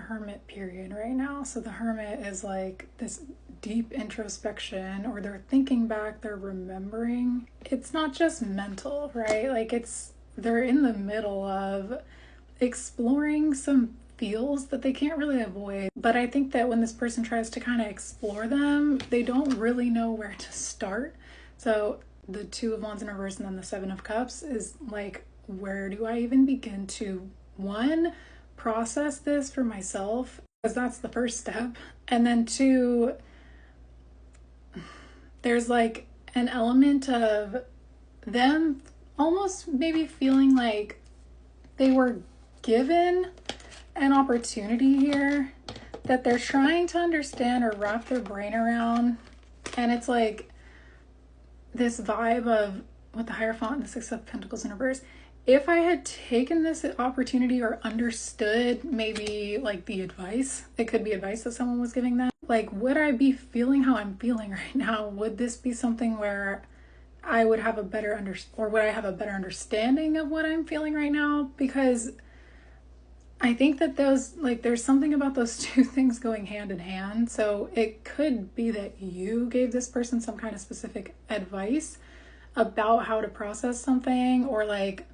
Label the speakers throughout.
Speaker 1: Hermit period right now. So the Hermit is like this deep introspection, or they're thinking back, they're remembering. It's not just mental, right? Like they're in the middle of exploring some feels that they can't really avoid. But I think that when this person tries to kind of explore them, they don't really know where to start. So the Two of Wands in reverse and then the Seven of Cups is like, where do I even begin to, one, process this for myself? Because that's the first step. And then two, there's like an element of them almost maybe feeling like they were given an opportunity here that they're trying to understand or wrap their brain around. And it's like this vibe of, with the Hierophant and the Six of Pentacles in reverse, if I had taken this opportunity or understood maybe like the advice, it could be advice that someone was giving them, like, would I be feeling how I'm feeling right now? Would this be something where I would have a better would I have a better understanding of what I'm feeling right now? Because I think that there's something about those two things going hand in hand. So it could be that you gave this person some kind of specific advice about how to process something, or like,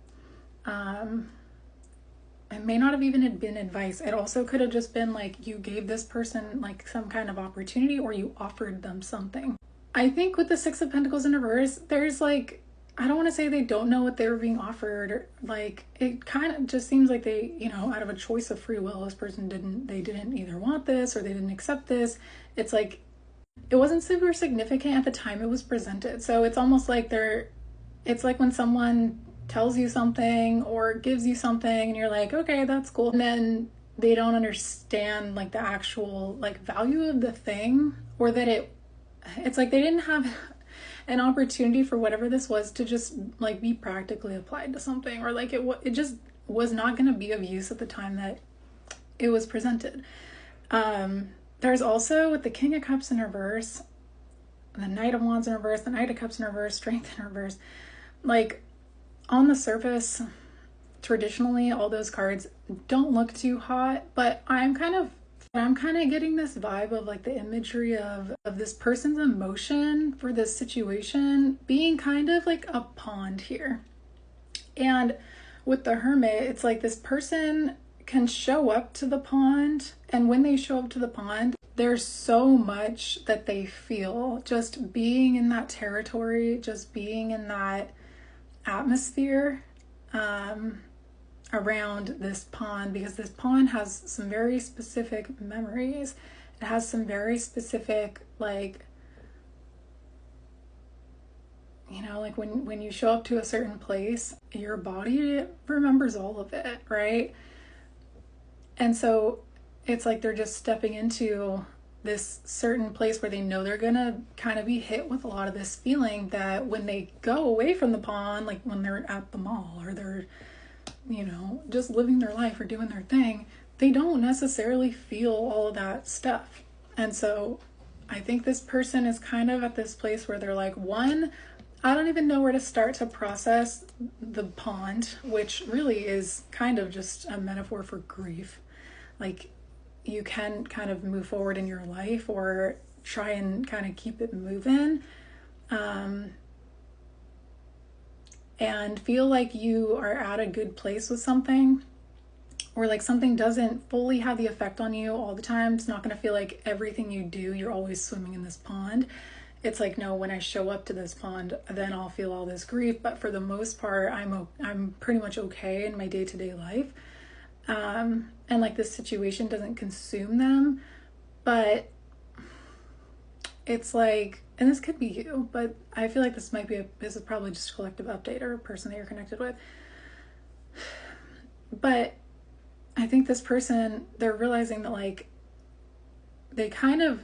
Speaker 1: it may not have even been advice. It also could have just been like you gave this person like some kind of opportunity, or you offered them something. I think with the Six of Pentacles in reverse, there's like, I don't want to say they don't know what they were being offered, or like, it kind of just seems like they, out of a choice of free will, this person didn't either want this or they didn't accept this. It's like, it wasn't super significant at the time it was presented. So it's almost like it's like when someone tells you something or gives you something and you're like, okay, that's cool. And then they don't understand like the actual like value of the thing, or that it's like they didn't have an opportunity for whatever this was to just like be practically applied to something, or like it just was not going to be of use at the time that it was presented. There's also, with the King of Cups in reverse, the Knight of Wands in reverse, the Knight of Cups in reverse, Strength in reverse, like on the surface, traditionally all those cards don't look too hot, but I'm kind of getting this vibe of like the imagery of this person's emotion for this situation being kind of like a pond here. And with the Hermit, it's like this person can show up to the pond, and when they show up to the pond, there's so much that they feel just being in that territory, just being in that atmosphere around this pond, because this pond has some very specific memories. It has some very specific, like, like when you show up to a certain place, your body remembers all of it, right? And so it's like they're just stepping into this certain place where they know they're gonna kind of be hit with a lot of this feeling that when they go away from the pond, like when they're at the mall or they're, just living their life or doing their thing, they don't necessarily feel all of that stuff. And so I think this person is kind of at this place where they're like, one, I don't even know where to start to process the pond, which really is kind of just a metaphor for grief. Like, you can kind of move forward in your life or try and kind of keep it moving, and feel like you are at a good place with something, or like something doesn't fully have the effect on you all the time. It's not going to feel like everything you do, you're always swimming in this pond. It's like, no, when I show up to this pond, then I'll feel all this grief. But for the most part, I'm pretty much okay in my day-to-day life. And like this situation doesn't consume them, but it's like, and this could be you, but I feel like this is probably just a collective update or a person that you're connected with. But I think this person, they're realizing that like they kind of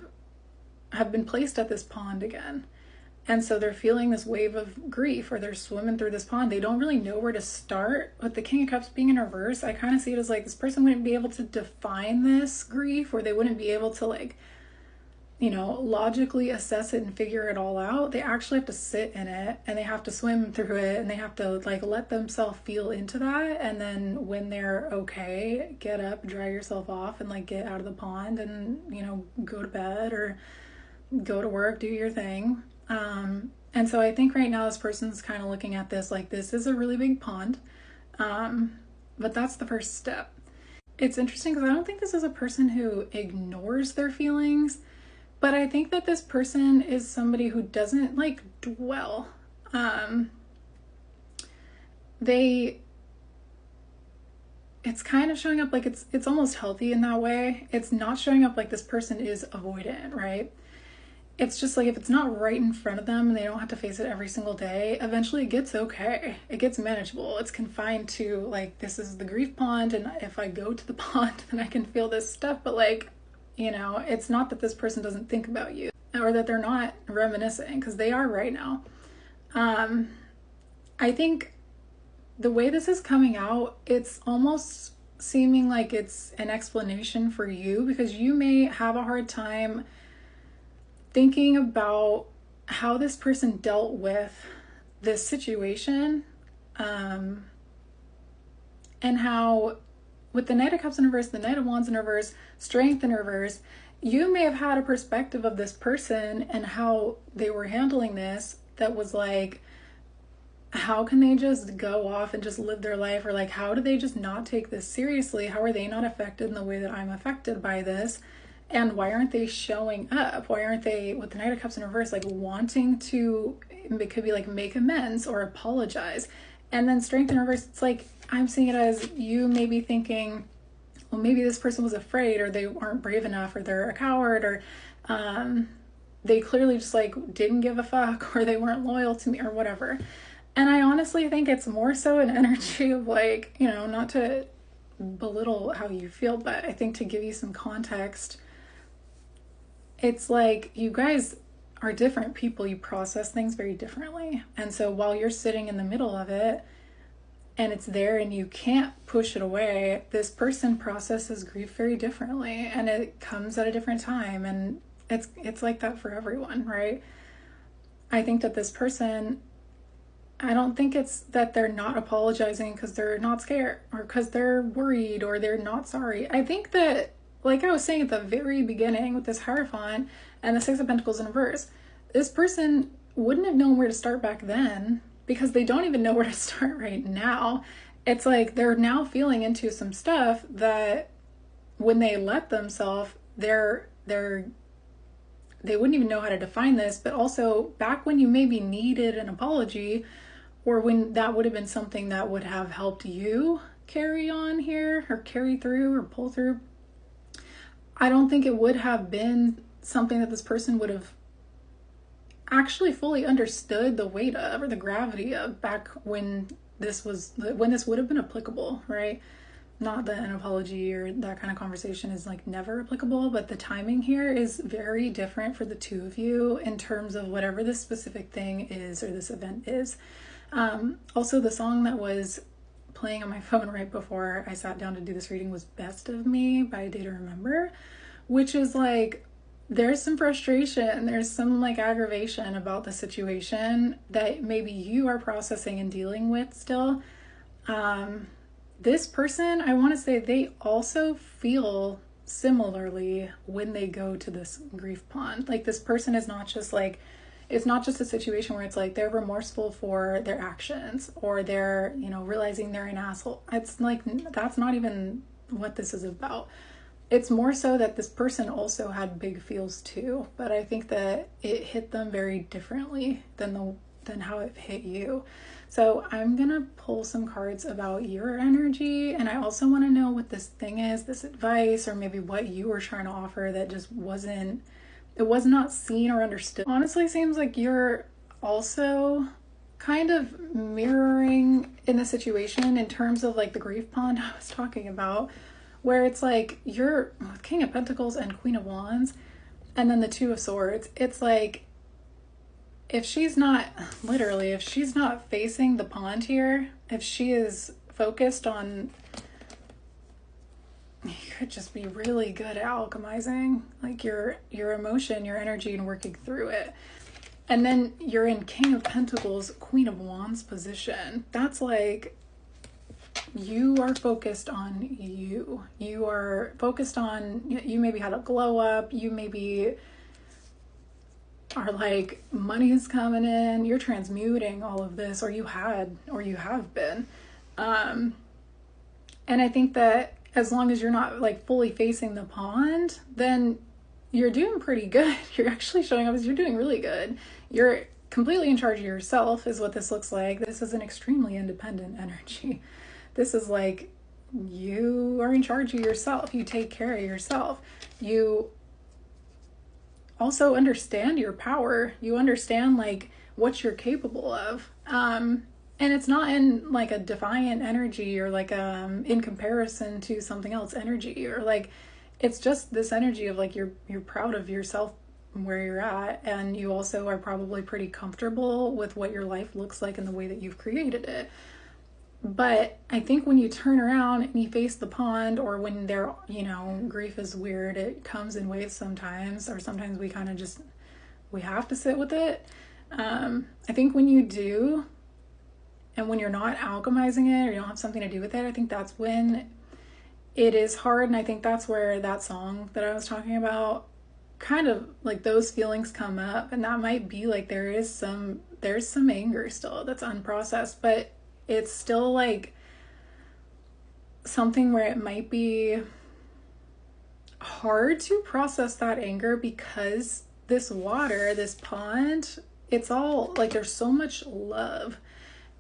Speaker 1: have been placed at this pond again. And so they're feeling this wave of grief, or they're swimming through this pond. They don't really know where to start. With the King of Cups being in reverse, I kind of see it as like this person wouldn't be able to define this grief, or they wouldn't be able to like logically assess it and figure it all out. They actually have to sit in it, and they have to swim through it, and they have to like let themselves feel into that. And then when they're okay, get up, dry yourself off, and like get out of the pond and, go to bed or go to work, do your thing. And so I think right now this person's kind of looking at this like this is a really big pond. But that's the first step. It's interesting because I don't think this is a person who ignores their feelings. But I think that this person is somebody who doesn't like dwell. It's kind of showing up like it's almost healthy in that way. It's not showing up like this person is avoidant, right? It's just like if it's not right in front of them and they don't have to face it every single day, eventually it gets okay. It gets manageable. It's confined to like, this is the grief pond, and if I go to the pond, then I can feel this stuff. But like, it's not that this person doesn't think about you or that they're not reminiscing, because they are right now. I think the way this is coming out, it's almost seeming like it's an explanation for you, because you may have a hard time thinking about how this person dealt with this situation, and how with the Knight of Cups in reverse, the Knight of Wands in reverse, Strength in reverse, you may have had a perspective of this person and how they were handling this that was like, how can they just go off and just live their life? Or like, how do they just not take this seriously? How are they not affected in the way that I'm affected by this? And why aren't they showing up? Why aren't they, with the Knight of Cups in reverse, like wanting to, it could be like make amends or apologize. And then Strength in reverse, it's like, I'm seeing it as you may be thinking, well, maybe this person was afraid, or they aren't brave enough, or they're a coward, or they clearly just like didn't give a fuck, or they weren't loyal to me, or whatever. And I honestly think it's more so an energy of like, not to belittle how you feel, but I think to give you some context, it's like you guys are different people. You process things very differently. And so while you're sitting in the middle of it and it's there and you can't push it away, this person processes grief very differently, and it comes at a different time. And it's like that for everyone, right? I think that this person, I don't think it's that they're not apologizing because they're not scared or because they're worried or they're not sorry. I think that, like I was saying at the very beginning with this Hierophant and the Six of Pentacles in reverse, this person wouldn't have known where to start back then because they don't even know where to start right now. It's like they're now feeling into some stuff that when they let themselves, they wouldn't even know how to define this. But also back when you maybe needed an apology, or when that would have been something that would have helped you carry on here or carry through or pull through, I don't think it would have been something that this person would have actually fully understood the weight of or the gravity of back when this would have been applicable, right? Not that an apology or that kind of conversation is like never applicable, but the timing here is very different for the two of you in terms of whatever this specific thing is or this event is. Also, the song that was playing on my phone right before I sat down to do this reading was Best of Me by A Day to Remember, which is like, there's some frustration, there's some like aggravation about the situation that maybe you are processing and dealing with still. This person, I want to say they also feel similarly when they go to this grief pond. Like this person is not just like, it's not just a situation where it's like they're remorseful for their actions or they're, realizing they're an asshole. It's like, that's not even what this is about. It's more so that this person also had big feels too, but I think that it hit them very differently than how it hit you. So I'm gonna pull some cards about your energy, and I also want to know what this thing is, this advice, or maybe what you were trying to offer that just it was not seen or understood. Honestly, seems like you're also kind of mirroring in the situation in terms of like the grief pond I was talking about, where it's like you're with King of Pentacles and Queen of Wands and then the Two of Swords. It's like if she's not facing the pond here, if she is focused on, could just be really good at alchemizing, like your emotion, your energy, and working through it. And then you're in King of Pentacles, Queen of Wands position. That's like, you are focused on you. You are focused on, you maybe had a glow up, you maybe are like, money is coming in, you're transmuting all of this, or you have been. And I think that as long as you're not like fully facing the pond, then you're doing pretty good. You're actually showing up as you're doing really good. You're completely in charge of yourself is what this looks like. This is an extremely independent energy. This is like, you are in charge of yourself. You take care of yourself. You also understand your power. You understand like what you're capable of. And it's not in like a defiant energy or like in comparison to something else energy, or like, it's just this energy of like, you're proud of yourself where you're at, and you also are probably pretty comfortable with what your life looks like and the way that you've created it. But I think when you turn around and you face the pond, or when there, grief is weird, it comes in waves sometimes, or sometimes we kind of just, we have to sit with it. I think when you do, and when you're not alchemizing it, or you don't have something to do with it, I think that's when it is hard. And I think that's where that song that I was talking about, kind of like those feelings come up, and that might be like, there's some anger still that's unprocessed, but it's still like something where it might be hard to process that anger, because this water, this pond, it's all like, there's so much love.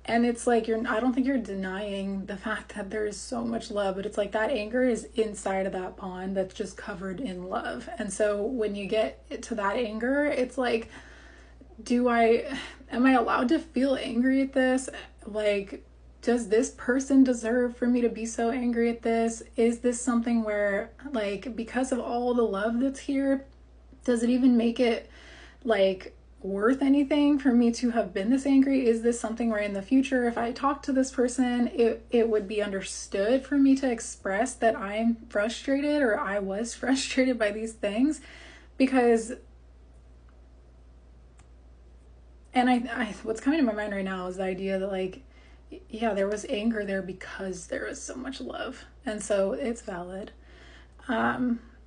Speaker 1: And it's like, I don't think you're denying the fact that there is so much love, but it's like that anger is inside of that pond that's just covered in love. And so when you get to that anger, it's like, am I allowed to feel angry at this? Like, does this person deserve for me to be so angry at this? Is this something where, like, because of all the love that's here, does it even make it like worth anything for me to have been this angry? Is this something where in the future, if I talk to this person, it would be understood for me to express that I'm frustrated, or I was frustrated by these things? Because, and I what's coming to my mind right now is the idea that like, yeah, there was anger there because there was so much love, and so it's valid.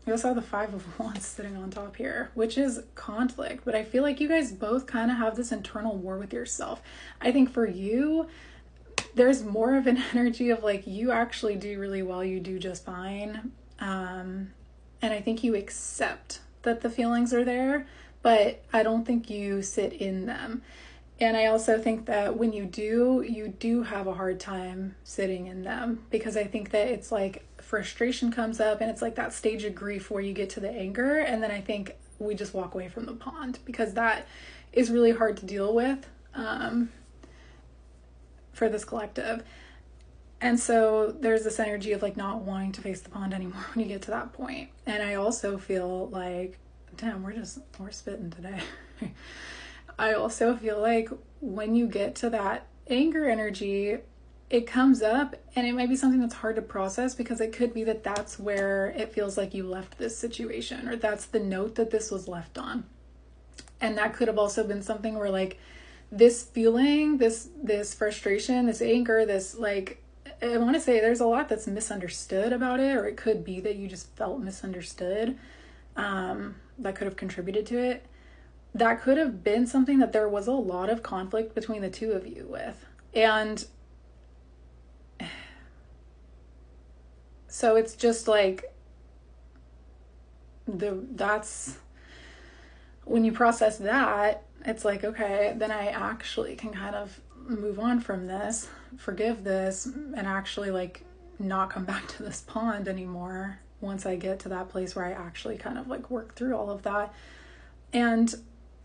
Speaker 1: We also have the Five of Wands sitting on top here, which is conflict. But I feel like you guys both kind of have this internal war with yourself. I think for you, there's more of an energy of like, you actually do really well, you do just fine. And I think you accept that the feelings are there, but I don't think you sit in them. And I also think that when you do have a hard time sitting in them, because I think that it's like frustration comes up, and it's like that stage of grief where you get to the anger, and then I think we just walk away from the pond, because that is really hard to deal with for this collective. And so there's this energy of like not wanting to face the pond anymore when you get to that point. And I also feel like, damn, we're spitting today. I also feel like when you get to that anger energy, it comes up, and it might be something that's hard to process, because it could be that that's where it feels like you left this situation, or that's the note that this was left on. And that could have also been something where like this feeling, this frustration, this anger, this like, I want to say there's a lot that's misunderstood about it, or it could be that you just felt misunderstood. That could have contributed to it. That could have been something that there was a lot of conflict between the two of you with. And so it's just like, that's when you process that, it's like, okay, then I actually can kind of move on from this, forgive this, and actually like not come back to this pond anymore once I get to that place where I actually kind of like work through all of that. And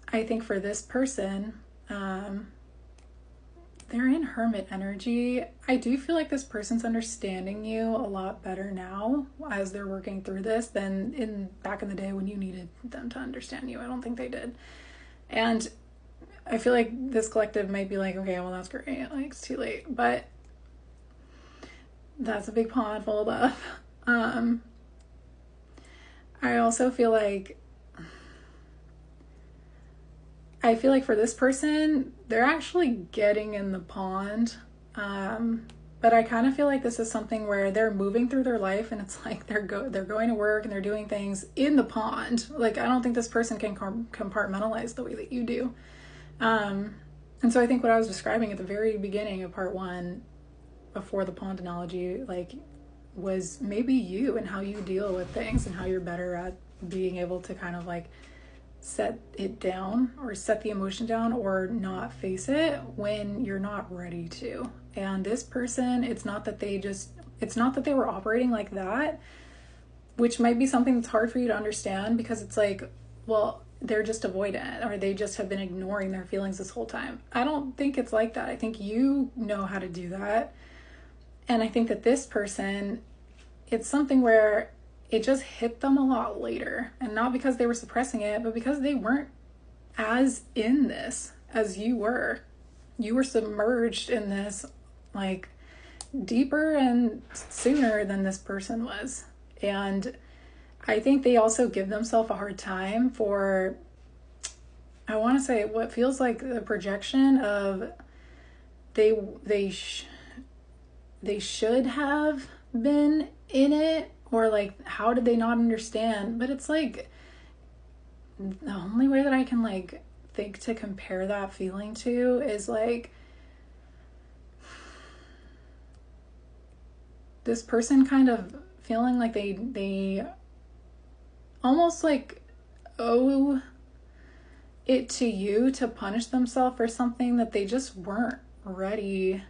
Speaker 1: I think for this person, they're in hermit energy. I do feel like this person's understanding you a lot better now as they're working through this than back in the day when you needed them to understand you. I don't think they did. And I feel like this collective might be like, okay, well, that's great. Like, it's too late. But that's a big pond full of love. I also feel like for this person, they're actually getting in the pond. But I kind of feel like this is something where they're moving through their life, and it's like they're going to work and they're doing things in the pond. Like, I don't think this person can compartmentalize the way that you do. And so I think what I was describing at the very beginning of part 1, before the pond analogy, like, was maybe you and how you deal with things and how you're better at being able to kind of like set it down or set the emotion down or not face it when you're not ready to. And this person, it's not that they were operating like that, which might be something that's hard for you to understand, because it's like, well, they're just avoidant, or they just have been ignoring their feelings this whole time. I don't think it's like that. I think you know how to do that. And I think that this person, it's something where it just hit them a lot later. And not because they were suppressing it, but because they weren't as in this as you were. You were submerged in this, like, deeper and sooner than this person was. And I think they also give themselves a hard time for, I want to say, what feels like the projection of they should have been in it, or like, how did they not understand? But it's like, the only way that I can like think to compare that feeling to is like, this person kind of feeling like they almost like owe it to you to punish themselves for something that they just weren't ready,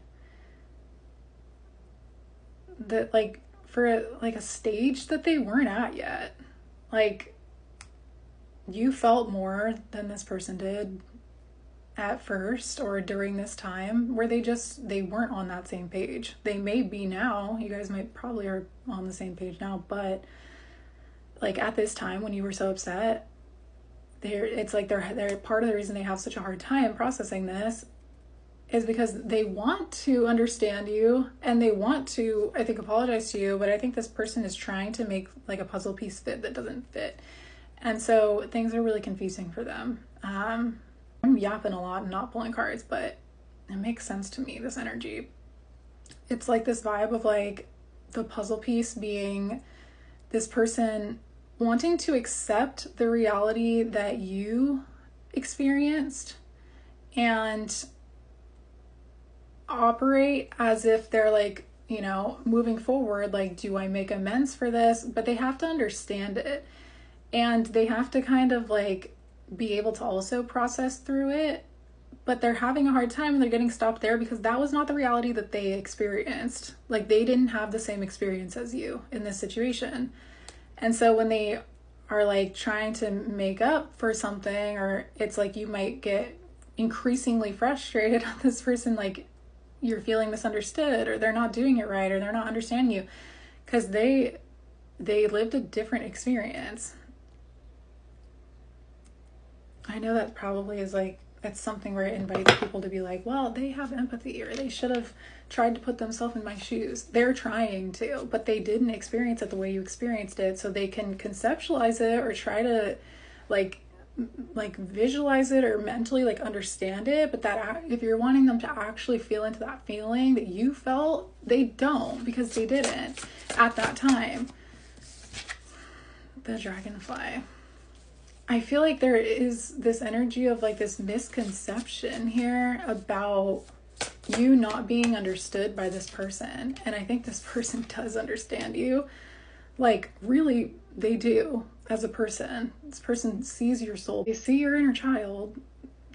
Speaker 1: that like for like a stage that they weren't at yet. Like, you felt more than this person did at first or during this time, where they weren't on that same page. They may be now. You guys might probably are on the same page now, but like at this time when you were so upset, it's like they're part of the reason they have such a hard time processing this is because they want to understand you and they want to, I think, apologize to you, but I think this person is trying to make like a puzzle piece fit that doesn't fit. And so things are really confusing for them. I'm yapping a lot and not pulling cards, but it makes sense to me, this energy. It's like this vibe of like the puzzle piece being this person wanting to accept the reality that you experienced and operate as if they're like, you know, moving forward, like, do I make amends for this? But they have to understand it, and they have to kind of like be able to also process through it, but they're having a hard time and they're getting stopped there because that was not the reality that they experienced. Like, they didn't have the same experience as you in this situation. And so when they are like trying to make up for something, or it's like you might get increasingly frustrated on this person, like you're feeling misunderstood, or they're not doing it right, or they're not understanding you because they lived a different experience. I know that probably is like, it's something where it invites people to be like, well, they have empathy, or they should have tried to put themselves in my shoes. They're trying to, but they didn't experience it the way you experienced it, so they can conceptualize it or try to like visualize it or mentally like understand it, but that if you're wanting them to actually feel into that feeling that you felt, they don't, because they didn't at that time. The dragonfly. I feel like there is this energy of like this misconception here about you not being understood by this person. And I think this person does understand you. Like, really, they do as a person. This person sees your soul. They see your inner child.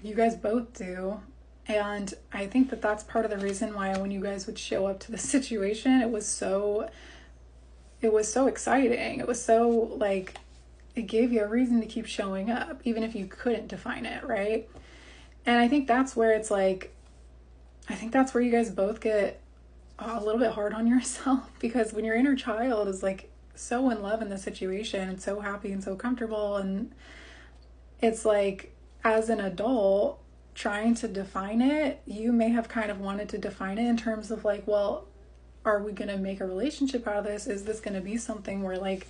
Speaker 1: You guys both do. And I think that that's part of the reason why when you guys would show up to the situation, it was so exciting. It was so like, it gave you a reason to keep showing up, even if you couldn't define it, right? And I think that's where it's like, I think that's where you guys both get a little bit hard on yourself, because when your inner child is like so in love in the situation and so happy and so comfortable, and it's like, as an adult trying to define it, you may have kind of wanted to define it in terms of like, well, are we going to make a relationship out of this? Is this going to be something where like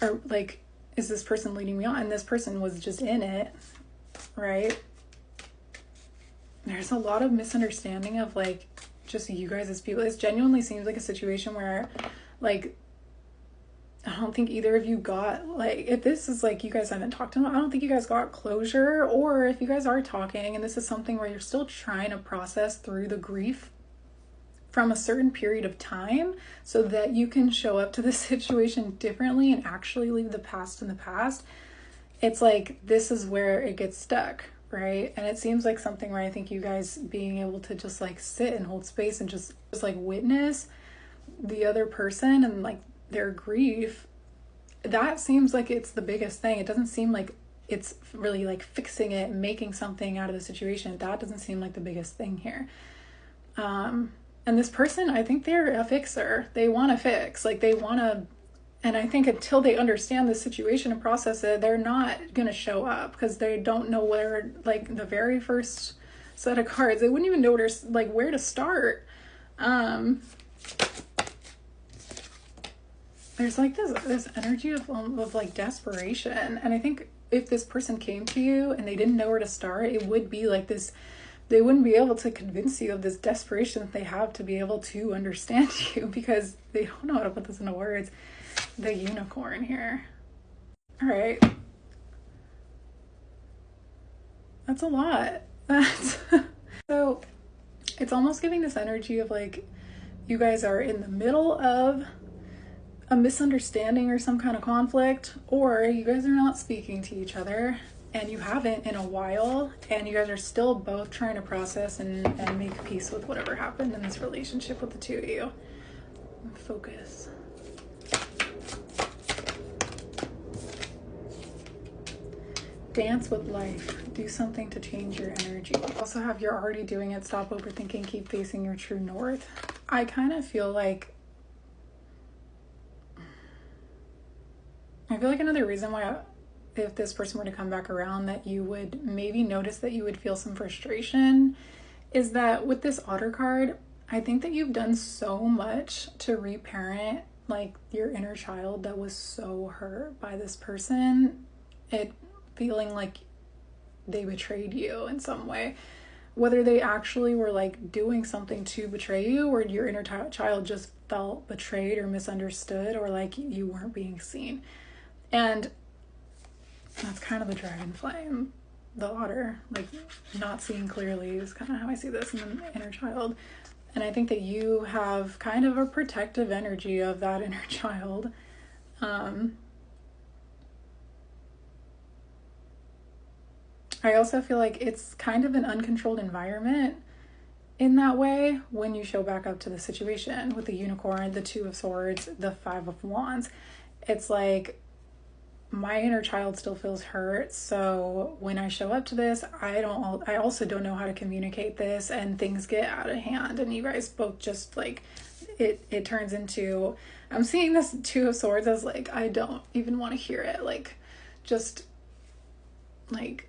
Speaker 1: or like, is this person leading me on? And this person was just in it, right? There's a lot of misunderstanding of like just you guys as people. It genuinely seems like a situation where like I don't think either of you got, like, if this is like you guys haven't talked about, I don't think you guys got closure. Or if you guys are talking and this is something where you're still trying to process through the grief from a certain period of time so that you can show up to the situation differently and actually leave the past in the past, it's like this is where it gets stuck, right? And it seems like something where I think you guys being able to just like sit and hold space and just like witness the other person and like their grief, that seems like it's the biggest thing. It doesn't seem like it's really like fixing it, making something out of the situation. That doesn't seem like the biggest thing here. And this person, I think they're a fixer. They want to fix, like they want to, and I think until they understand the situation and process it, they're not going to show up because they don't know where, like the very first set of cards, they wouldn't even know where to start. There's like this energy of like desperation. And I think if this person came to you and they didn't know where to start, it would be like this, they wouldn't be able to convince you of this desperation that they have to be able to understand you because they don't know how to put this into words. The unicorn here. All right. That's a lot. So it's almost giving this energy of like you guys are in the middle of a misunderstanding or some kind of conflict, or you guys are not speaking to each other and you haven't in a while, and you guys are still both trying to process and make peace with whatever happened in this relationship with the two of you. Focus. Dance with life. Do something to change your energy. Also have you're already doing it. Stop overthinking. Keep facing your true north. I kind of feel like another reason why if this person were to come back around that you would maybe notice that you would feel some frustration is that with this Otter card, I think that you've done so much to reparent like your inner child that was so hurt by this person. It feeling like they betrayed you in some way, whether they actually were like doing something to betray you or your inner child just felt betrayed or misunderstood or like you weren't being seen. And that's kind of the dragon flame, the otter, like not seeing clearly is kind of how I see this in the inner child. And I think that you have kind of a protective energy of that inner child. I also feel like it's kind of an uncontrolled environment in that way when you show back up to the situation with the unicorn, the Two of Swords, the Five of Wands. It's like my inner child still feels hurt, so when I show up to this, I also don't know how to communicate this, and things get out of hand, and you guys both just like it turns into, I'm seeing this Two of Swords as like I don't even want to hear it, like just like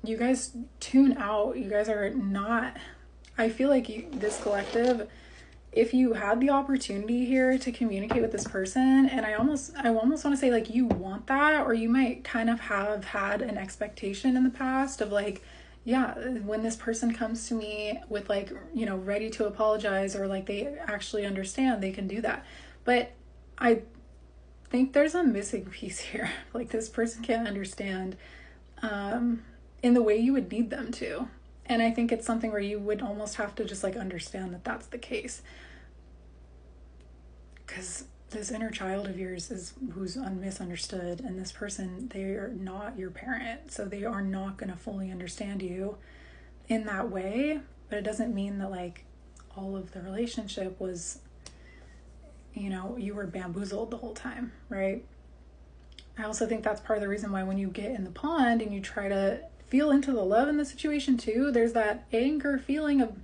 Speaker 1: you guys tune out. You guys are not, I feel like this collective, if you had the opportunity here to communicate with this person, and I almost want to say like you want that, or you might kind of have had an expectation in the past of like, yeah, when this person comes to me with like, you know, ready to apologize or like they actually understand, they can do that. But I think there's a missing piece here. Like this person can't understand in the way you would need them to. And I think it's something where you would almost have to just like understand that that's the case. Because this inner child of yours is who's misunderstood, and this person, they are not your parent. So they are not going to fully understand you in that way. But it doesn't mean that like all of the relationship was, you know, you were bamboozled the whole time, right? I also think that's part of the reason why when you get in the pond and you try to feel into the love in the situation too, there's that anger feeling of,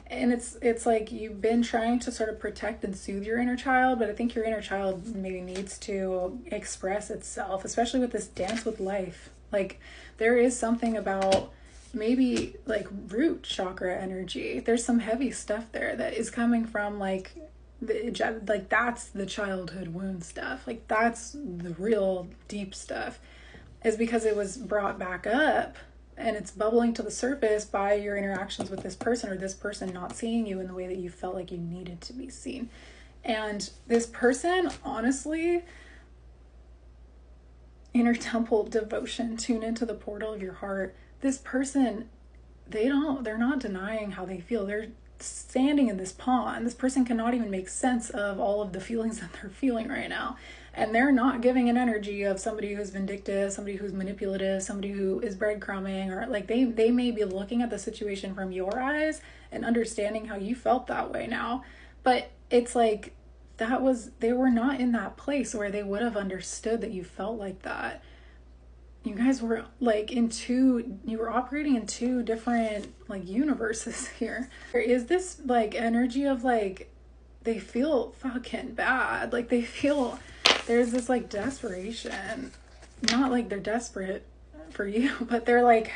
Speaker 1: and it's like you've been trying to sort of protect and soothe your inner child, but I think your inner child maybe needs to express itself, especially with this dance with life. Like there is something about maybe like root chakra energy. There's some heavy stuff there that is coming from like Like, that's the childhood wound stuff. Like, that's the real deep stuff, is because it was brought back up and it's bubbling to the surface by your interactions with this person, or this person not seeing you in the way that you felt like you needed to be seen. And this person, honestly, inner temple devotion, tune into the portal of your heart. This person, they're not denying how they feel. They're standing in this pond. This person cannot even make sense of all of the feelings that they're feeling right now. And they're not giving an energy of somebody who's vindictive, somebody who's manipulative, somebody who is breadcrumbing, or like they may be looking at the situation from your eyes and understanding how you felt that way now. But it's like, they were not in that place where they would have understood that you felt like that. You guys were like you were operating in two different like universes here. There is this like energy of like, they feel fucking bad. Like there's this like desperation. Not like they're desperate for you, but they're like,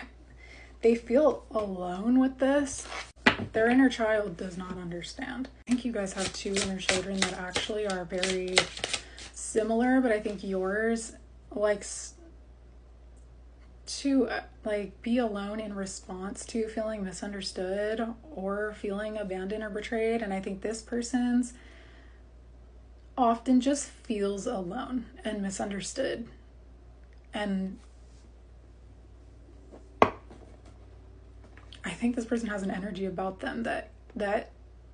Speaker 1: they feel alone with this. Their inner child does not understand. I think you guys have two inner children that actually are very similar, but I think yours likes to like be alone in response to feeling misunderstood or feeling abandoned or betrayed. And I think this person's often just feels alone and misunderstood. And I think this person has an energy about them that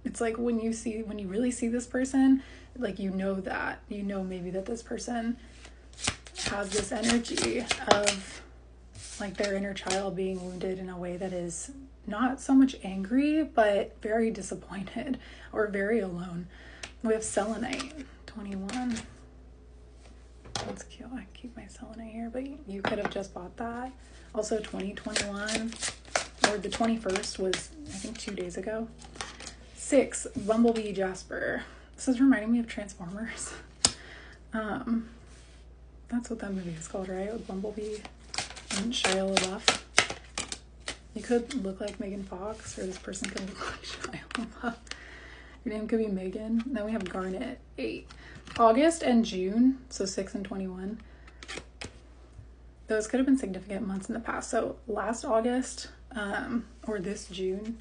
Speaker 1: it's like, when you really see this person, like, you know maybe that this person has this energy of like their inner child being wounded in a way that is not so much angry, but very disappointed or very alone. We have selenite, 21. That's cute. I keep my selenite here, but you could have just bought that. Also 2021, or the 21st was, I think, 2 days ago. 6, Bumblebee Jasper. This is reminding me of Transformers. That's what that movie is called, right? With Bumblebee and Shia LaBeouf. You could look like Megan Fox, or this person could look like Shia LaBeouf. Your name could be Megan. Then we have Garnet, 8. August and June, so 6 and 21. Those could have been significant months in the past. So last August, or this June,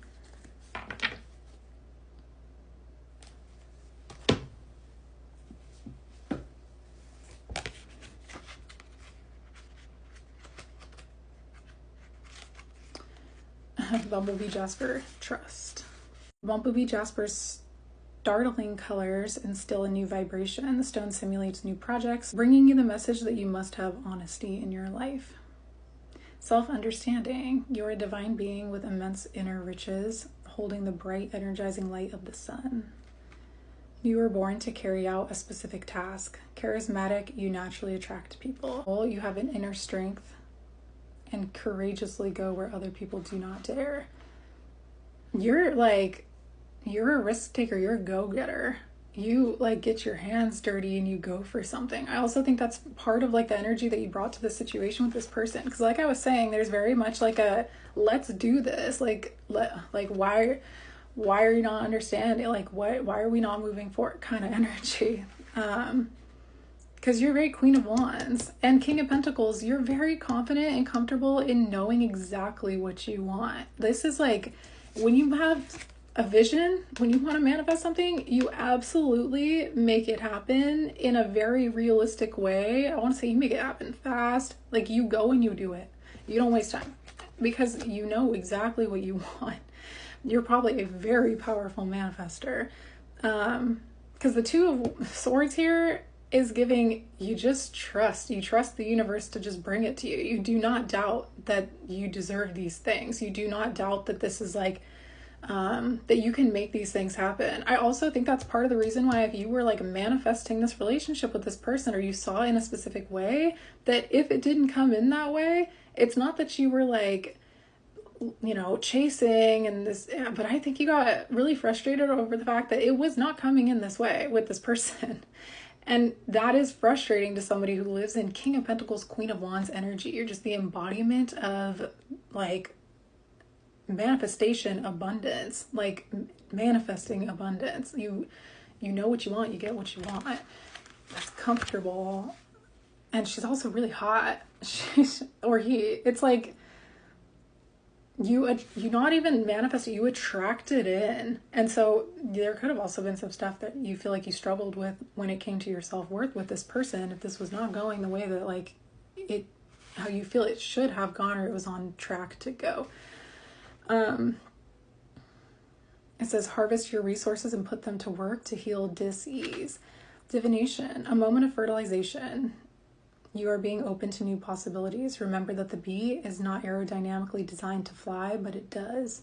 Speaker 1: Bumblebee Jasper, trust. Bumblebee Jasper's startling colors instill a new vibration. The stone simulates new projects, bringing you the message that you must have honesty in your life. Self-understanding. You're a divine being with immense inner riches, holding the bright, energizing light of the sun. You were born to carry out a specific task. Charismatic, you naturally attract people. You have an inner strength and courageously go where other people do not dare. You're a risk taker. You're a go-getter. You like get your hands dirty and you go for something. I also think that's part of like the energy that you brought to the situation with this person. Because like I was saying, there's very much like a, let's do this. Why are you not understanding? Like, why are we not moving forward kind of energy? Because you're very Queen of Wands and King of Pentacles. You're very confident and comfortable in knowing exactly what you want. This is like, when you have a vision, when you want to manifest something, you absolutely make it happen in a very realistic way. I want to say you make it happen fast. Like, you go and you do it. You don't waste time because you know exactly what you want. You're probably a very powerful manifester. Because the Two of Swords here is giving you just trust. You trust the universe to just bring it to you. You do not doubt that you deserve these things. You do not doubt that this is like, that you can make these things happen. I also think that's part of the reason why, if you were like manifesting this relationship with this person, or you saw it in a specific way, that if it didn't come in that way, it's not that you were like, you know, chasing and this, but I think you got really frustrated over the fact that it was not coming in this way with this person. And that is frustrating to somebody who lives in King of Pentacles, Queen of Wands energy. You're just the embodiment of like manifestation abundance, like manifesting abundance. You know what you want, you get what you want. That's comfortable. And she's also really hot. It's like, you not even manifested, you attracted in. And so there could have also been some stuff that you feel like you struggled with when it came to your self-worth with this person, if this was not going the way that like it, how you feel it should have gone, or it was on track to go. It says, harvest your resources and put them to work to heal dis-ease. Divination, a moment of fertilization. You are being open to new possibilities. Remember that the bee is not aerodynamically designed to fly, but it does.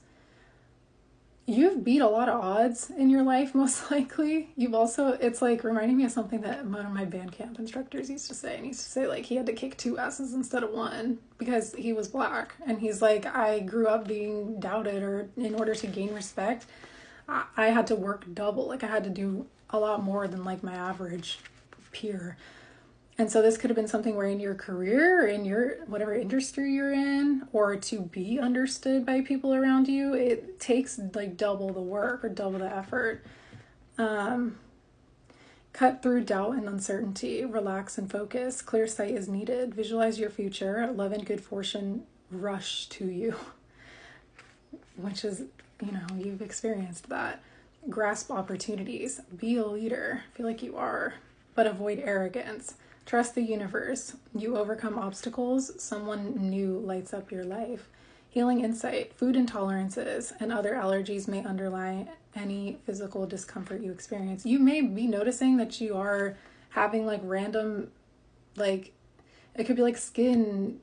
Speaker 1: You've beat a lot of odds in your life, most likely. You've also, it's like reminding me of something that one of my band camp instructors used to say. And he used to say like he had to kick 2 asses instead of 1 because he was Black. And he's like, I grew up being doubted, or in order to gain respect, I had to work double. Like I had to do a lot more than like my average peer. And so this could have been something where in your career, or in your whatever industry you're in, or to be understood by people around you, it takes like double the work or double the effort. Cut through doubt and uncertainty. Relax and focus. Clear sight is needed. Visualize your future. Love and good fortune rush to you. Which is, you've experienced that. Grasp opportunities. Be a leader. Feel like you are. But avoid arrogance. Trust the universe. You overcome obstacles. Someone new lights up your life. Healing insight. Food intolerances and other allergies may underlie any physical discomfort you experience. You may be noticing that you are having like random, like, it could be like skin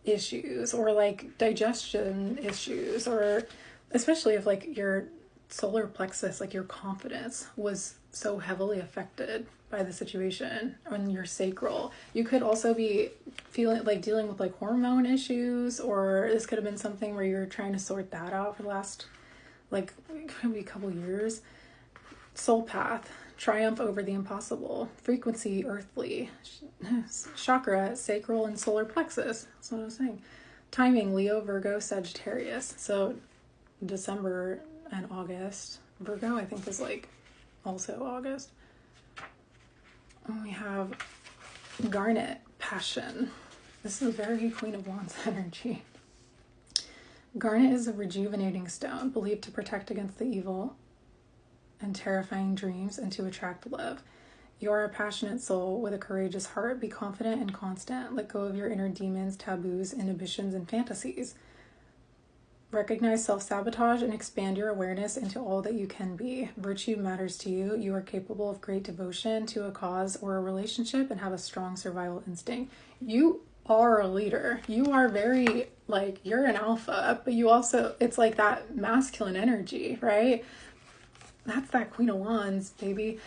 Speaker 1: issues or like digestion issues, or especially if like your solar plexus, like your confidence was so heavily affected by the situation, on your sacral. You could also be feeling like dealing with like hormone issues, or this could have been something where you're trying to sort that out for the last like maybe a couple years. Soul path, triumph over the impossible. Frequency, earthly. Chakra, sacral and solar plexus. That's what I was saying. Timing, Leo, Virgo, Sagittarius. So December and August. Virgo I think is like also August. And we have Garnet, passion. This is very Queen of Wands energy. Garnet is a rejuvenating stone, believed to protect against the evil and terrifying dreams and to attract love. You are a passionate soul with a courageous heart. Be confident and constant. Let go of your inner demons, taboos, inhibitions, and fantasies. Recognize self-sabotage and expand your awareness into all that you can be. Virtue matters to you. You are capable of great devotion to a cause or a relationship and have a strong survival instinct. You are a leader. You are very, like, you're an alpha, but you also, it's like that masculine energy, right? That's that Queen of Wands, baby.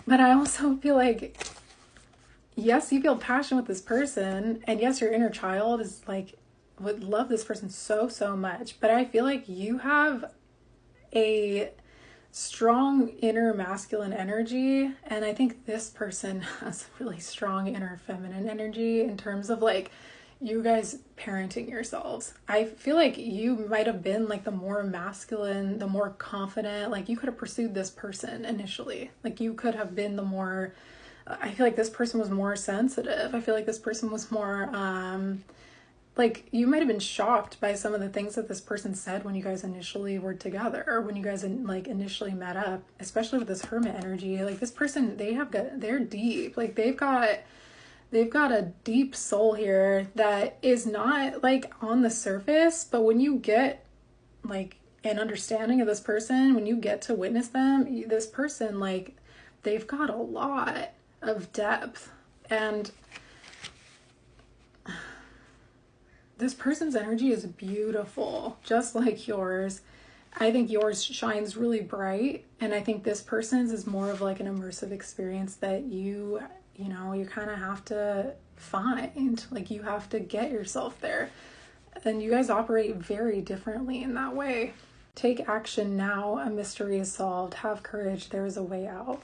Speaker 1: But I also feel like, yes, you feel passion with this person, and yes, your inner child is like, would love this person so much, but I feel like you have a strong inner masculine energy, and I think this person has really strong inner feminine energy in terms of like you guys parenting yourselves. I feel like you might have been like the more masculine, the more confident, like you could have pursued this person initially. Like you could have been the more, I feel like this person was more sensitive. I feel like this person was more, like you might have been shocked by some of the things that this person said when you guys initially were together, or when you guys like initially met up, especially with this Hermit energy. Like this person, they're deep. Like they've got a deep soul here that is not like on the surface, but when you get like an understanding of this person, when you get to witness them, this person, like they've got a lot of depth. And this person's energy is beautiful, just like yours. I think yours shines really bright, and I think this person's is more of like an immersive experience that you kind of have to find. Like you have to get yourself there. And you guys operate very differently in that way. Take action now. A mystery is solved. Have courage. There is a way out.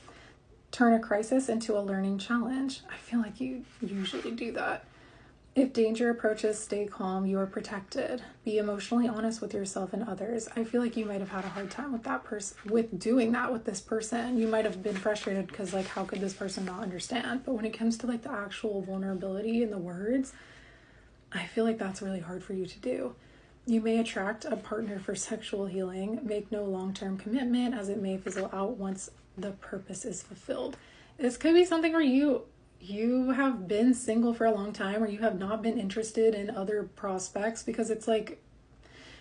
Speaker 1: Turn a crisis into a learning challenge. I feel like you usually do that. If danger approaches, stay calm. You are protected. Be emotionally honest with yourself and others. I feel like you might have had a hard time with that person, with doing that with this person. You might have been frustrated because, like, how could this person not understand? But when it comes to, like, the actual vulnerability in the words, I feel like that's really hard for you to do. You may attract a partner for sexual healing. Make no long-term commitment, as it may fizzle out once the purpose is fulfilled. This could be something where you have been single for a long time, or you have not been interested in other prospects, because it's like,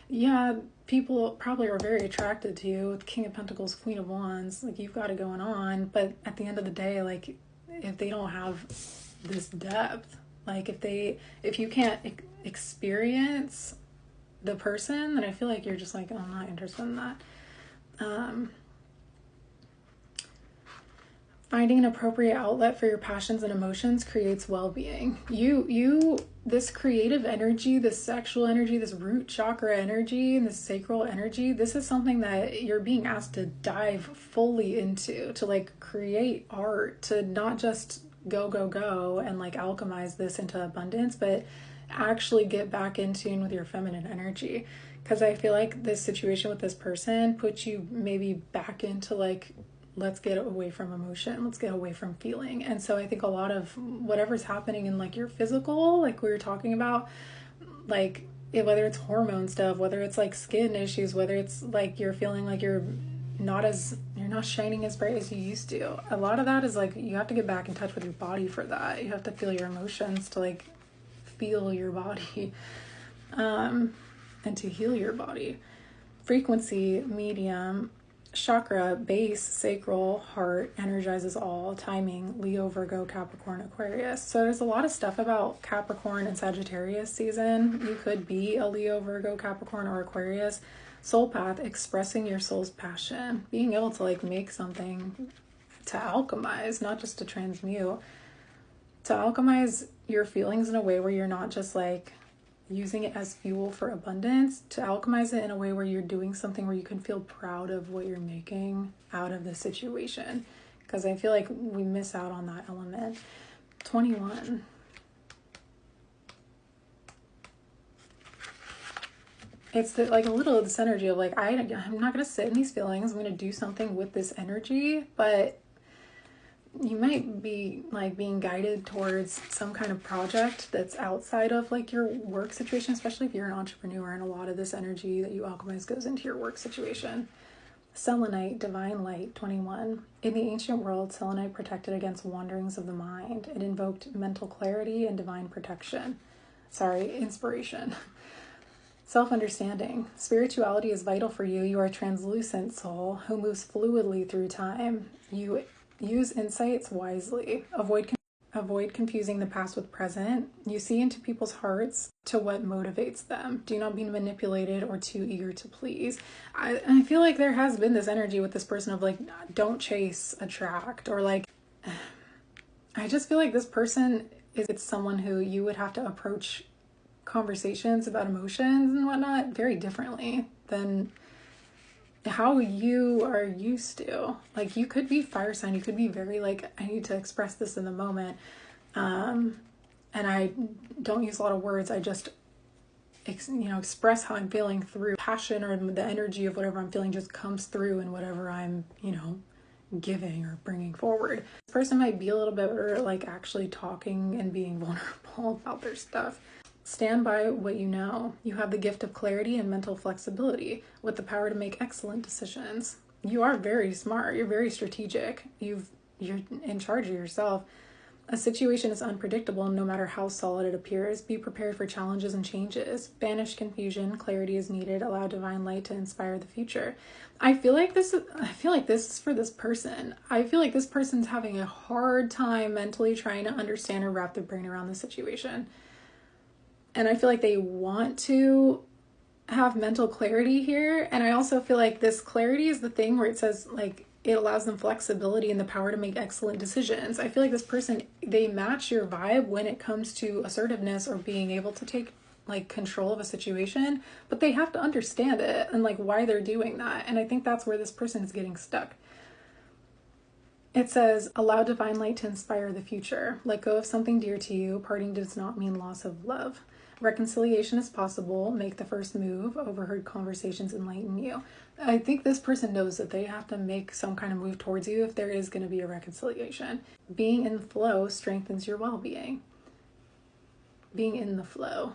Speaker 1: yeah, people probably are very attracted to you with King of Pentacles, Queen of Wands, like you've got it going on, but at the end of the day, like if they don't have this depth, like if you can't experience the person, then I feel like you're just like, oh, I'm not interested in that. Finding an appropriate outlet for your passions and emotions creates well-being. This creative energy, this sexual energy, this root chakra energy, and this sacral energy, this is something that you're being asked to dive fully into, to like create art, to not just go and like alchemize this into abundance, but actually get back in tune with your feminine energy. Because I feel like this situation with this person puts you maybe back into like, let's get away from emotion, let's get away from feeling. And so I think a lot of whatever's happening in like your physical, like we were talking about, like whether it's hormone stuff, whether it's like skin issues, whether it's like you're feeling like you're not shining as bright as you used to, a lot of that is like you have to get back in touch with your body for that. You have to feel your emotions to like feel your body, and to heal your body. Frequency, medium, chakra, base, sacral, heart, energizes all, timing, Leo, Virgo, Capricorn, Aquarius. So there's a lot of stuff about Capricorn and Sagittarius season. You could be a Leo, Virgo, Capricorn, or Aquarius. Soul path, expressing your soul's passion, being able to like make something to alchemize, not just to transmute, to alchemize your feelings in a way where you're not just like using it as fuel for abundance, to alchemize it in a way where you're doing something where you can feel proud of what you're making out of the situation. Because I feel like we miss out on that element. 21. It's like a little of this energy of like, I'm not going to sit in these feelings. I'm going to do something with this energy, but you might be like being guided towards some kind of project that's outside of like your work situation, especially if you're an entrepreneur, and a lot of this energy that you alchemize goes into your work situation. Selenite, divine light, 21. In the ancient world, selenite protected against wanderings of the mind. It invoked mental clarity and divine protection. Inspiration. Self-understanding. Spirituality is vital for you. You are a translucent soul who moves fluidly through time. You use insights wisely. Avoid confusing the past with present. You see into people's hearts to what motivates them. Do not be manipulated or too eager to please. I feel like there has been this energy with this person of like, don't chase, attract, or like, I just feel like this person it's someone who you would have to approach conversations about emotions and whatnot very differently than how you are used to. Like, you could be fire sign, you could be very like, I need to express this in the moment, and I don't use a lot of words. I just express how I'm feeling through passion, or the energy of whatever I'm feeling just comes through in whatever I'm giving or bringing forward. This person might be a little bit better like actually talking and being vulnerable about their stuff. Stand by what you know. You have the gift of clarity and mental flexibility with the power to make excellent decisions. You are very smart. You're very strategic. You're in charge of yourself. A situation is unpredictable no matter how solid it appears. Be prepared for challenges and changes. Banish confusion. Clarity is needed. Allow divine light to inspire the future. I feel like this is for this person. I feel like this person's having a hard time mentally trying to understand or wrap their brain around the situation. And I feel like they want to have mental clarity here. And I also feel like this clarity is the thing where it says like it allows them flexibility and the power to make excellent decisions. I feel like this person, they match your vibe when it comes to assertiveness or being able to take like control of a situation, but they have to understand it and like why they're doing that. And I think that's where this person is getting stuck. It says, allow divine light to inspire the future. Let go of something dear to you. Parting does not mean loss of love. Reconciliation is possible. Make the first move. Overheard conversations enlighten you. I think this person knows that they have to make some kind of move towards you if there is going to be a reconciliation. Being in flow strengthens your well-being. Being in the flow.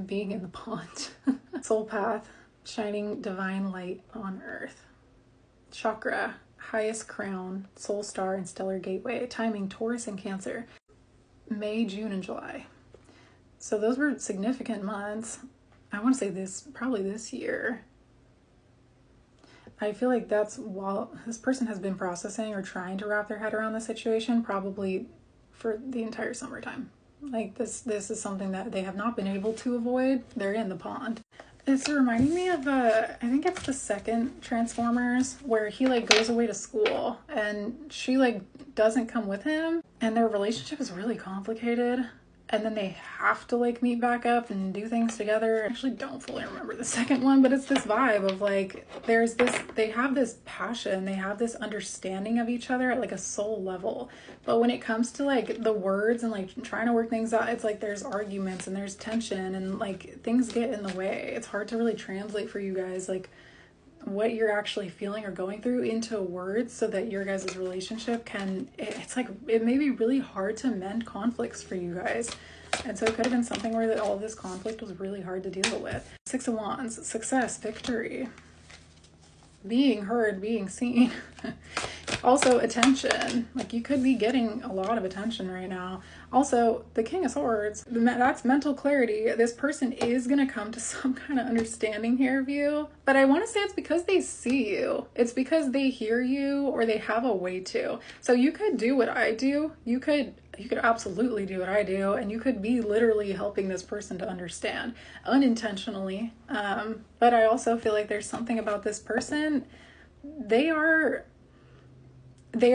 Speaker 1: Being in the pond. Soul path. Shining divine light on earth. Chakra. Highest crown. Soul star and stellar gateway. Timing Taurus and Cancer. May, June, and July. So those were significant months. I want to say probably this year. I feel like that's while this person has been processing or trying to wrap their head around the situation, probably for the entire summertime. Like this is something that they have not been able to avoid. They're in the pond. It's reminding me of I think it's the second Transformers, where he like goes away to school and she like doesn't come with him, and their relationship is really complicated. And then they have to like meet back up and do things together. I actually don't fully remember the second one, but it's this vibe of like, they have this passion, they have this understanding of each other at like a soul level. But when it comes to like the words and like trying to work things out, it's like there's arguments and there's tension and like things get in the way. It's hard to really translate for you guys like what you're actually feeling or going through into words so that your guys' relationship it's like it may be really hard to mend conflicts for you guys. And so it could have been something where all this conflict was really hard to deal with. Six of Wands, success, victory, being heard, being seen. Also attention, like you could be getting a lot of attention right now. Also the King of Swords, that's mental clarity. This person is going to come to some kind of understanding here of you, but I want to say it's because they see you. It's because they hear you, or they have a way to. So you could do what I do. You could absolutely do what I do, and you could be literally helping this person to understand unintentionally. But I also feel like there's something about this person. They are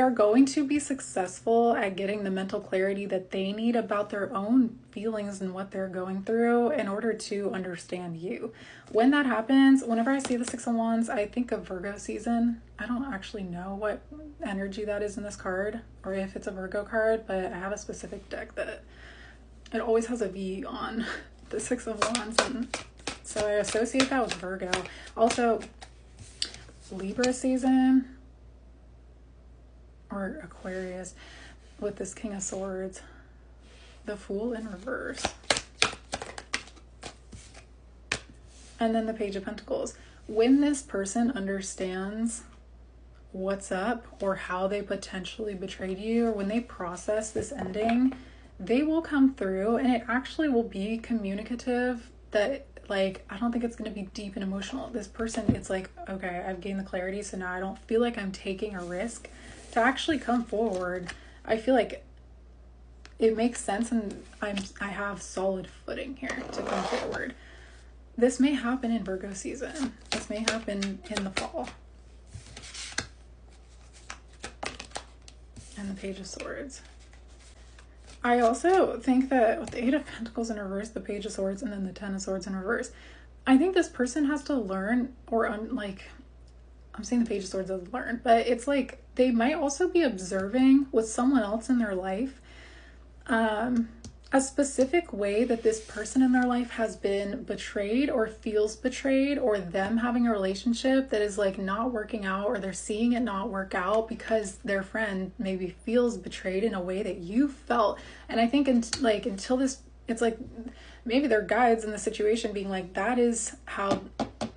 Speaker 1: going to be successful at getting the mental clarity that they need about their own feelings and what they're going through in order to understand you. When that happens, whenever I see the Six of Wands, I think of Virgo season. I don't actually know what energy that is in this card or if it's a Virgo card, but I have a specific deck that it always has a V on the Six of Wands, and so I associate that with Virgo. Also, Libra season or Aquarius with this King of Swords, the Fool in reverse, and then the Page of Pentacles. When this person understands what's up or how they potentially betrayed you, or when they process this ending, they will come through, and it actually will be communicative. That like, I don't think it's going to be deep and emotional. This person, it's like, okay, I've gained the clarity, so now I don't feel like I'm taking a risk to actually come forward. I feel like it makes sense, and I have solid footing here to come forward. This may happen in Virgo season. This may happen in the fall. And the Page of Swords. I also think that with the Eight of Pentacles in reverse, the Page of Swords, and then the Ten of Swords in reverse, I think this person has to learn, or I'm saying the Page of Swords doesn't learn, but it's like they might also be observing with someone else in their life a specific way that this person in their life has been betrayed or feels betrayed, or them having a relationship that is like not working out, or they're seeing it not work out because their friend maybe feels betrayed in a way that you felt. And I think until this, it's like maybe their guides in the situation being like, that is how,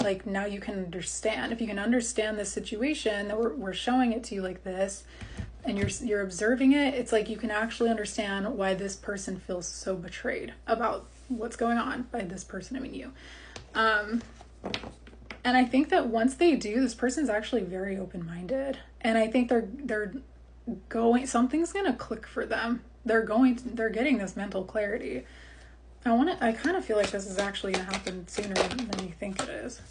Speaker 1: like, now you can understand. If you can understand this situation, that we're showing it to you like this, and you're observing it, it's like you can actually understand why this person feels so betrayed about what's going on. By this person, I mean you. And I think that once they do, this person's actually very open-minded, and I think they're going, something's gonna click for them. They're getting this mental clarity. I kind of feel like this is actually gonna happen sooner than you think it is.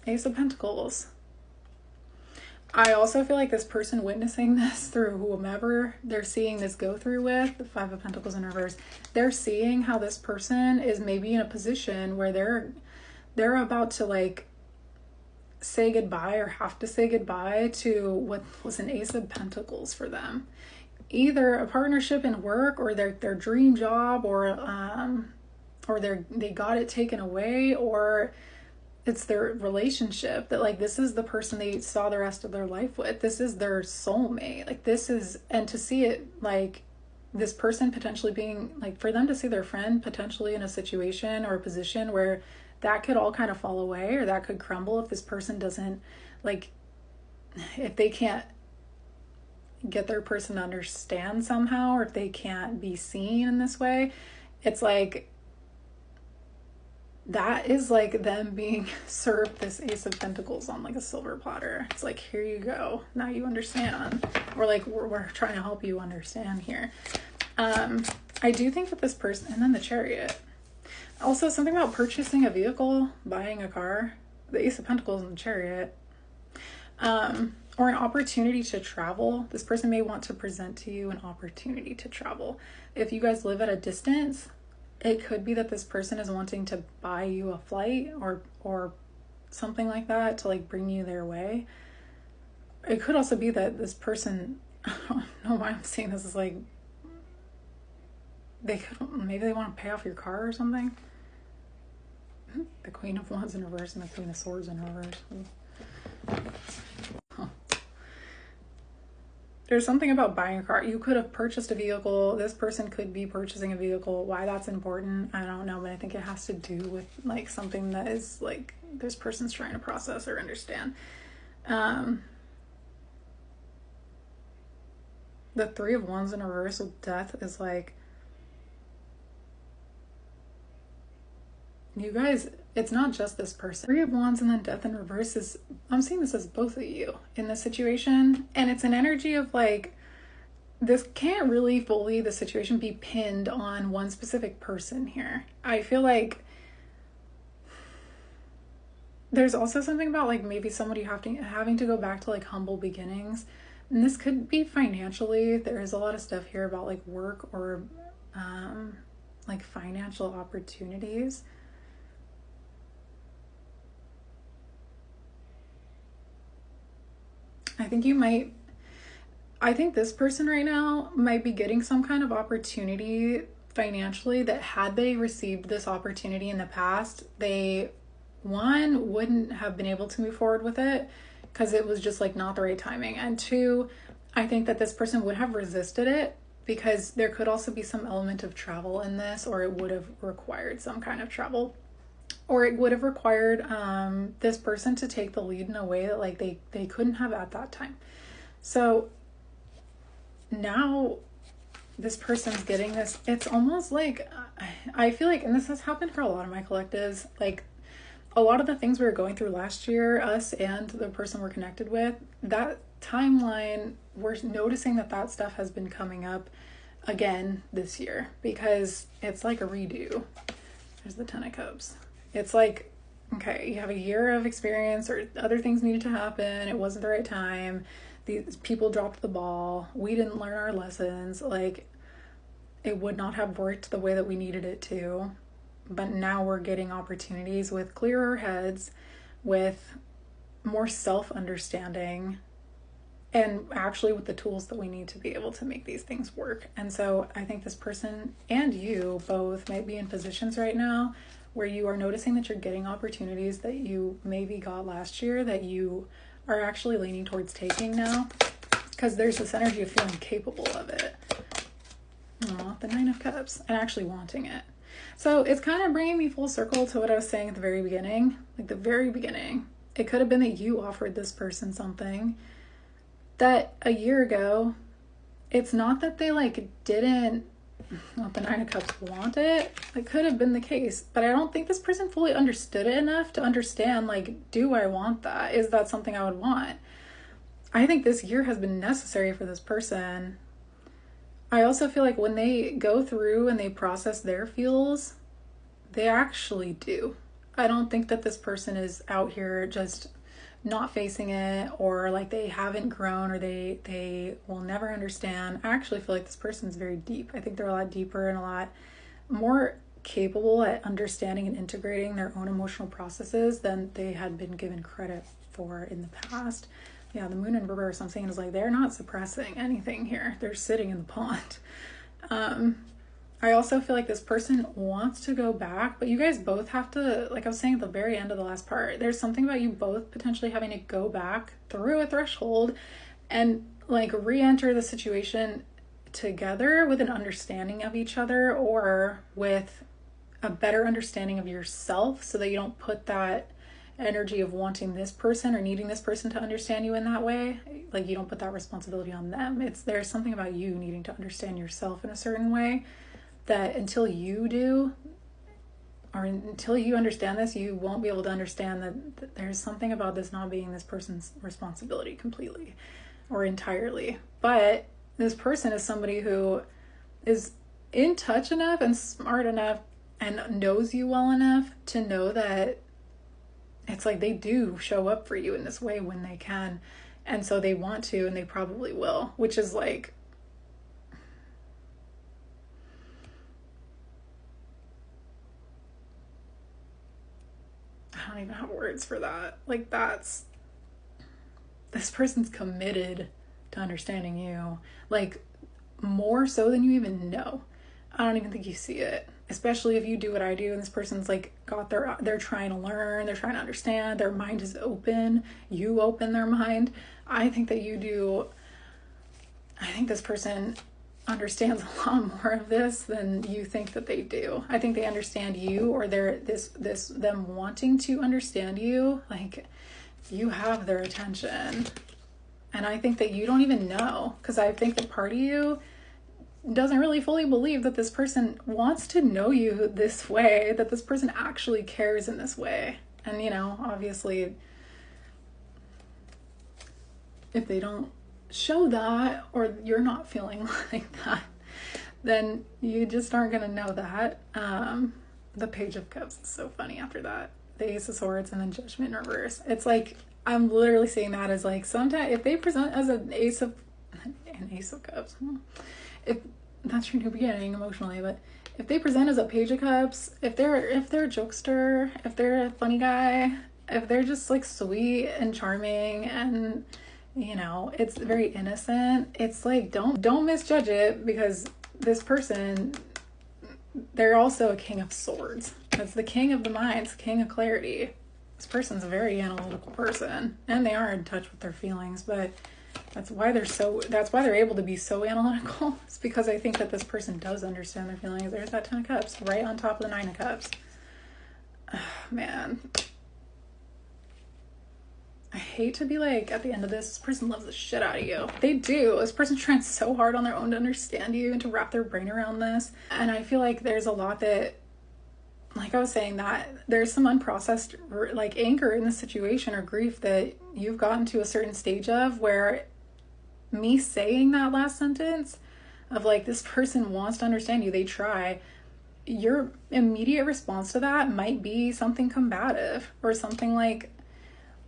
Speaker 1: Ace of Pentacles. I also feel like this person witnessing this through whomever they're seeing this go through with, the Five of Pentacles in reverse, they're seeing how this person is maybe in a position where they're about to like say goodbye or have to say goodbye to what was an Ace of Pentacles for them. Either a partnership in work, or their dream job, or they got it taken away, or it's their relationship that, like, this is the person they saw the rest of their life with. This is their soulmate. Like, this is, and to see it, like, this person potentially being, like, for them to see their friend potentially in a situation or a position where that could all kind of fall away, or that could crumble if this person doesn't, like, if they can't get their person to understand somehow, or if they can't be seen in this way. It's like, that is like them being served this Ace of Pentacles on like a silver platter. It's like, here you go, now you understand. Or like, we're trying to help you understand here. I do think that this person, and then the Chariot. Also, something about purchasing a vehicle, buying a car, the Ace of Pentacles and the Chariot. Or an opportunity to travel. This person may want to present to you an opportunity to travel. If you guys live at a distance, it could be that this person is wanting to buy you a flight or something like that to like bring you their way. It could also be that this person, I don't know why I'm saying this, is like, maybe they want to pay off your car or something. The Queen of Wands in reverse and the Queen of Swords in reverse. There's something about buying a car. You could have purchased a vehicle. This person could be purchasing a vehicle. Why that's important, I don't know, but I think it has to do with like something that is like this person's trying to process or understand. The Three of Wands in reverse with Death is like, you guys, it's not just this person. Three of Wands and then Death in reverse is, I'm seeing this as both of you in this situation. And it's an energy of like, this can't really fully, the situation, be pinned on one specific person here. I feel like there's also something about like maybe somebody having to go back to like humble beginnings. And this could be financially. There's a lot of stuff here about like work or like financial opportunities. I think this person right now might be getting some kind of opportunity financially that, had they received this opportunity in the past, they, one, wouldn't have been able to move forward with it because it was just like not the right timing. And two, I think that this person would have resisted it because there could also be some element of travel in this, or it would have required some kind of travel. Or it would have required this person to take the lead in a way that like they couldn't have at that time. So now this person's getting this. It's almost like, I feel like, and this has happened for a lot of my collectives, like a lot of the things we were going through last year, us and the person we're connected with, that timeline, we're noticing that stuff has been coming up again this year because it's like a redo. There's the Ten of Cups. It's like, okay, you have a year of experience, or other things needed to happen. It wasn't the right time. These people dropped the ball. We didn't learn our lessons. Like, it would not have worked the way that we needed it to. But now we're getting opportunities with clearer heads, with more self-understanding, and actually with the tools that we need to be able to make these things work. And so I think this person and you both might be in positions right now where you are noticing that you're getting opportunities that you maybe got last year that you are actually leaning towards taking now, because there's this energy of feeling capable of it. Aw, the Nine of Cups, and actually wanting it. So it's kind of bringing me full circle to what I was saying at the very beginning. Like the very beginning, it could have been that you offered this person something that a year ago, it's not that they like didn't, well, the Nine of Cups want it. It could have been the case, but I don't think this person fully understood it enough to understand, like, do I want that? Is that something I would want? I think this year has been necessary for this person. I also feel like when they go through and they process their feels, they actually do. I don't think that this person is out here just not facing it, or like they haven't grown, or they will never understand. I actually feel like this person's very deep. I think they're a lot deeper and a lot more capable at understanding and integrating their own emotional processes than they had been given credit for in the past. Yeah, the moon in reverse, I'm saying, is like they're not suppressing anything here. They're sitting in the pond. I also feel like this person wants to go back, but you guys both have to, like I was saying at the very end of the last part, there's something about you both potentially having to go back through a threshold and like re-enter the situation together with an understanding of each other, or with a better understanding of yourself, so that you don't put that energy of wanting this person or needing this person to understand you in that way. Like, you don't put that responsibility on them. There's something about you needing to understand yourself in a certain way that until you do, or until you understand this, you won't be able to understand that there's something about this not being this person's responsibility completely or entirely. But this person is somebody who is in touch enough and smart enough and knows you well enough to know that it's like they do show up for you in this way when they can. And so they want to, and they probably will, which is like, I don't even have words for that. Like, this person's committed to understanding you, like, more so than you even know. I don't even think you see it, especially if you do what I do and this person's like they're trying to learn, they're trying to understand, their mind is open, you open their mind. I think that you do. I think this person understands a lot more of this than you think that they do. I think they understand you, or them wanting to understand you, like, you have their attention. And I think that you don't even know, because I think that part of you doesn't really fully believe that this person wants to know you this way, that this person actually cares in this way. And, you know, obviously, if they don't show that, or you're not feeling like that, then you just aren't going to know that. The Page of Cups is so funny after that. The Ace of Swords and then Judgment in reverse. It's like, I'm literally seeing that as like, sometimes if they present as an Ace of Cups, if that's your new beginning emotionally, but if they present as a Page of Cups, if they're a jokester, if they're a funny guy, if they're just like sweet and charming and, you know, it's very innocent, it's like, don't misjudge it, because this person, they're also a King of Swords. That's the king of the minds, king of clarity. This person's a very analytical person, and they are in touch with their feelings, but that's why they're able to be so analytical. It's because I think that this person does understand their feelings. There's that 10 of Cups right on top of the 9 of Cups. Oh, man. I hate to be like, at the end of this person loves the shit out of you. They do. This person's trying so hard on their own to understand you and to wrap their brain around this. And I feel like there's a lot that, like I was saying, that there's some unprocessed like anger in the situation or grief that you've gotten to a certain stage of, where me saying that last sentence of like, this person wants to understand you, they try, your immediate response to that might be something combative, or something like,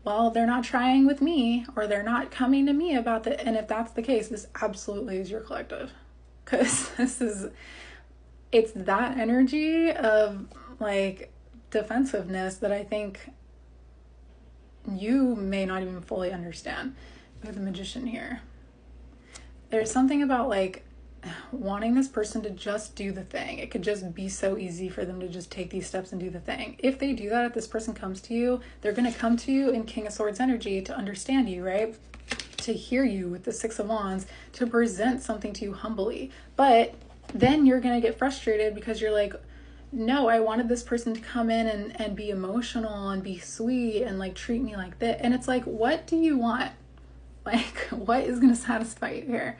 Speaker 1: well, they're not trying with me, or they're not coming to me about that. And if that's the case, this absolutely is your collective, because it's that energy of like defensiveness that I think you may not even fully understand. We have the Magician here. There's something about like wanting this person to just do the thing. It could just be so easy for them to just take these steps and do the thing. If they do that, if this person comes to you, they're going to come to you in King of Swords energy to understand you, right? To hear you with the 6 of Wands, to present something to you humbly. But then you're going to get frustrated because you're like, no, I wanted this person to come in and be emotional and be sweet and like treat me like that. And it's like, what do you want? Like, what is going to satisfy you here?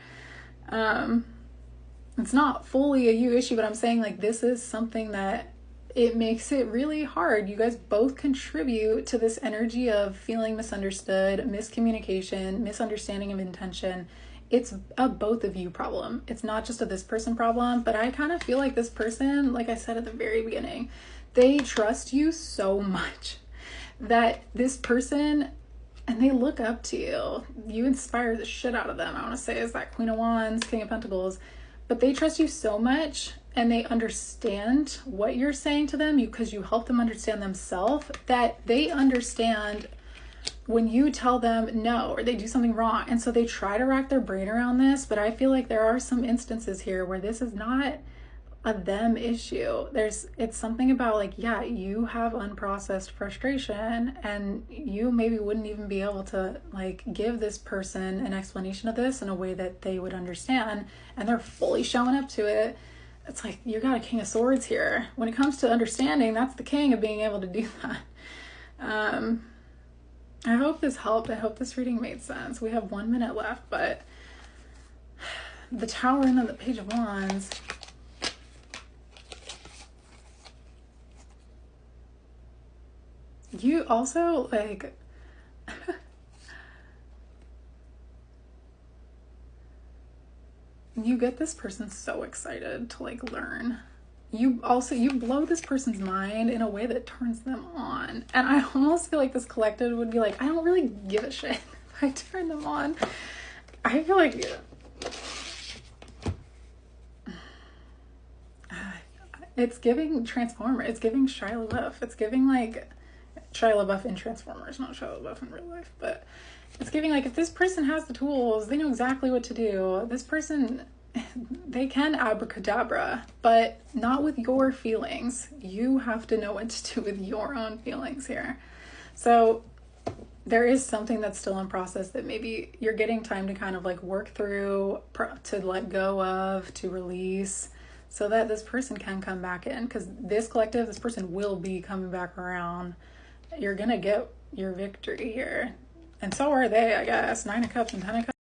Speaker 1: It's not fully a you issue, but I'm saying like, this is something that it makes it really hard. You guys both contribute to this energy of feeling misunderstood, miscommunication, misunderstanding of intention. It's a both of you problem. It's not just a this person problem, but I kind of feel like this person, like I said at the very beginning, they trust you so much that this person, and they look up to you. You inspire the shit out of them. I want to say is that Queen of Wands, King of Pentacles, but they trust you so much, and they understand what you're saying to them, because you help them understand themselves, that they understand when you tell them no or they do something wrong, and so they try to rack their brain around this, but I feel like there are some instances here where this is not a them issue. It's something about like, yeah, you have unprocessed frustration and you maybe wouldn't even be able to like give this person an explanation of this in a way that they would understand, and they're fully showing up to it. It's like you got a king of swords here. When it comes to understanding, that's the king of being able to do that. I hope this helped. I hope this reading made sense. We have 1 minute left, but the Tower and then the Page of Wands. You also like you get this person so excited to like learn. You blow this person's mind in a way that turns them on. And I almost feel like this collective would be like, I don't really give a shit if I turn them on. I feel like it's giving Transformer. It's giving Shia LaBeouf. It's giving like Shia LaBeouf in Transformers, not Shia LaBeouf in real life, but it's giving like if this person has the tools, they know exactly what to do. This person, they can abracadabra, but not with your feelings. You have to know what to do with your own feelings here. So there is something that's still in process that maybe you're getting time to kind of like work through, to let go of, to release, so that this person can come back in. Because this collective, this person will be coming back around. You're gonna get your victory here. And so are they, I guess. 9 of Cups and 10 of Cups.